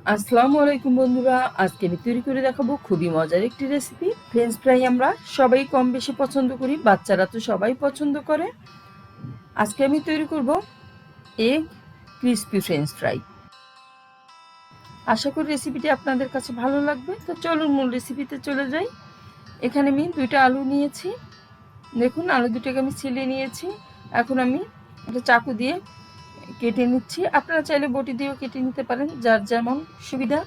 আসসালামু আলাইকুম বন্ধুরা, আজকে আমি তৈরি করে দেখাবো খুবই মজার একটি রেসিপি। ফ্রেঞ্চ ফ্রাই আমরা সবাই কম বেশি পছন্দ করি, বাচ্চারা তো সবাই পছন্দ করে। আজকে আমি তৈরি করব এগ ক্রিসপি ফ্রেঞ্চ ফ্রাই। আশা করি রেসিপিটি আপনাদের কাছে ভালো লাগবে। তো চলুন মূল রেসিপিতে চলে যাই। এখানে আমি 2টা আলু নিয়েছি। দেখুন, আলু দুটোকে আমি ছিলে নিয়েছি। এখন আমি একটা চাকু দিয়ে কেটে নিচ্ছি। আপনারা চাইলে বটি দিয়েও কেটে নিতে পারেন, যার যেমন সুবিধা।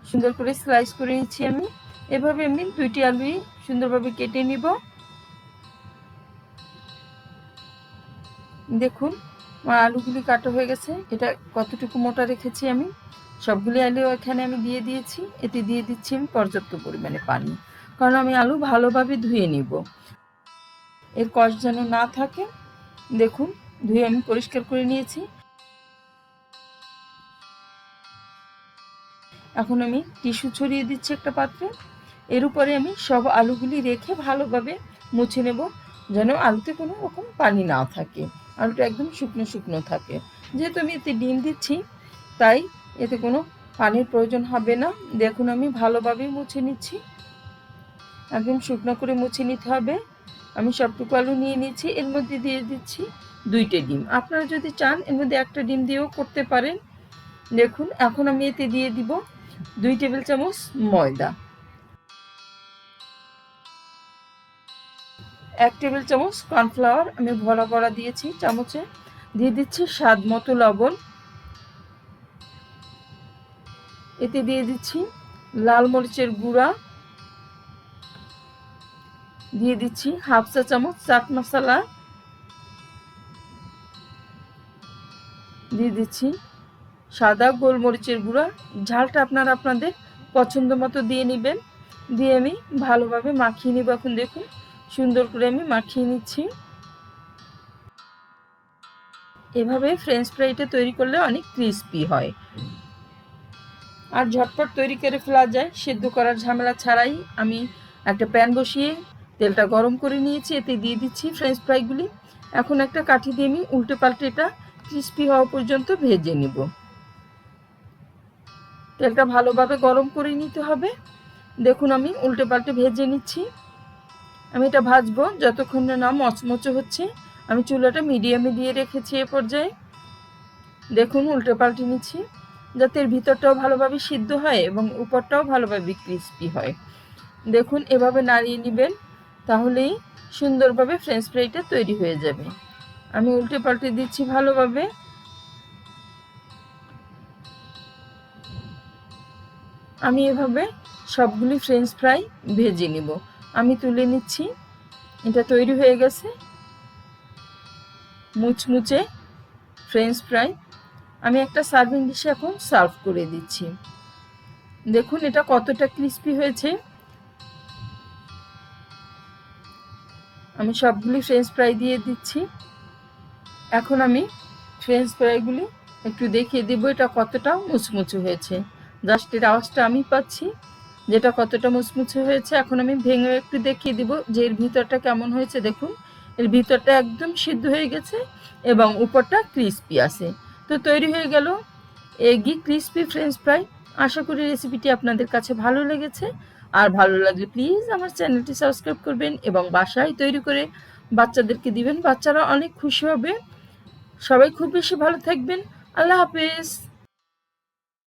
সুন্দর করে স্লাইস করে নিচ্ছি আমি। এভাবে আমি 2টি আলুই সুন্দরভাবে কেটে নিব। দেখুন, আমার আলুগুলি কাটা হয়ে গেছে। এটা কতটুকু মোটা রেখেছি আমি, সবগুলি আলু এখানে আমি দিয়ে দিয়েছি। এতে দিয়ে দিচ্ছি আমি পর্যাপ্ত পরিমাণে পানি, কারণ আমি আলু ভালোভাবে ধুয়ে নিব, এর কষ যেন না থাকে। দেখুন, ধুয়ে আমি পরিষ্কার করে নিয়েছি। এখন আমি টিস্যু ছড়িয়ে দিচ্ছি একটা পাত্রে। এর উপরে আমি সব আলুগুলি রেখে ভালোভাবে মুছে নেব, যেন আলুতে কোনো রকম পানি না থাকে, আলুটা একদম শুকনো শুকনো থাকে। যেহেতু আমি এতে ডিম দিচ্ছি, তাই এতে কোনো পানির প্রয়োজন হবে না। দেখুন, আমি ভালোভাবে মুছে নিচ্ছি, একদম শুকনো করে মুছে নিতে হবে। আমি সবটুকু আলু নিয়ে নিয়েছি। এর মধ্যে দিয়ে দিচ্ছি 2টে ডিম। আপনারা যদি চান এর মধ্যে একটা ডিম দিয়েও করতে পারেন। দেখুন, এখন আমি এতে দিয়ে দিব 2 টেবিল চামচ ময়দা, 1 টেবিল চামচ কর্নফ্লাওয়ার আমি ভরা ভরা দিয়েছি চামচে। দিয়ে দিচ্ছি স্বাদ মতো লবণ। এতে দিয়ে দিচ্ছি লাল মরিচের গুঁড়া, দিয়ে দিচ্ছি হাফ চা চামচ চাট মশলা, দিয়ে দিচ্ছি সাদা গোলমরিচের গুঁড়া। ঝালটা আপনারা আপনাদের পছন্দ মতো দিয়ে নেবেন। দিয়ে আমি ভালোভাবে মাখিয়ে নিব। এখন দেখুন, সুন্দর করে আমি মাখিয়ে নিচ্ছি। এভাবে ফ্রেঞ্চ ফ্রাইটা তৈরি করলে অনেক ক্রিস্পি হয় আর ঝটপট তৈরি করে ফেলা যায়, সেদ্ধ করার ঝামেলা ছাড়াই। আমি একটা প্যান বসিয়ে তেলটা গরম করে নিয়েছি। এতে দিয়ে দিচ্ছি ফ্রেঞ্চ ফ্রাইগুলি। এখন একটা কাঠি দিয়ে আমি উল্টে পাল্টে এটা ক্রিস্পি হওয়া পর্যন্ত ভেজে নিব। তেলটা ভালোভাবে গরম করে নিতে হবে। দেখুন, আমি উল্টে পাল্টে ভেজে নিচ্ছি। আমি এটা ভাজবো যতক্ষণ না মচমচে হচ্ছে। আমি চুলাটা মিডিয়ামে দিয়ে রেখেছি। এ পর্যায়ে দেখুন, উল্টে পাল্টে নিচ্ছি, যাতে এর ভিতরটাও ভালোভাবে সিদ্ধ হয় এবং উপরটাও ভালোভাবে ক্রিস্পি হয়। দেখুন, এভাবে নাড়িয়ে নেবেন, তাহলেই সুন্দরভাবে ফ্রেঞ্চ ফ্রাইটা তৈরি হয়ে যাবে। আমি উল্টে পাল্টে দিচ্ছি ভালোভাবে। আমি এভাবে সবগুলি ফ্রেঞ্চ ফ্রাই ভেজে নিব। আমি তুলে নিচ্ছি। এটা তৈরি হয়ে গেছে মুচমুচে ফ্রেঞ্চ ফ্রাই। আমি একটা সার্ভিং ডিশে এখন সার্ভ করে দিচ্ছি। দেখুন, এটা কতটা ক্রিস্পি হয়েছে। আমি সবগুলি ফ্রেঞ্চ ফ্রাই দিয়ে দিচ্ছি। এখন আমি ফ্রেঞ্চ ফ্রাইগুলি একটু দেখিয়ে দেবো এটা কতটা মুচমুচে হয়েছে। জাস্ট এর আওয়াজটা আমি পাচ্ছি যেটা কতটা মুচমুচে হয়েছে। এখন আমি ভেঙে একটু দেখিয়ে দিব যে এর ভিতরটা কেমন হয়েছে। দেখুন, এর ভিতরটা একদম সিদ্ধ হয়ে গেছে এবং উপরটা ক্রিস্পি আছে। তো তৈরি হয়ে গেল এগি ক্রিস্পি ফ্রেঞ্চ ফ্রাই। আশা করি রেসিপিটি আপনাদের কাছে ভালো লেগেছে। আর ভালো লাগলে প্লিজ আমার চ্যানেলটি সাবস্ক্রাইব করবেন এবং বাসায় তৈরি করে বাচ্চাদেরকে দিবেন। বাচ্চারা অনেক খুশি হবে। সবাই খুব বেশি ভালো থাকবেন। আল্লাহ হাফেজ।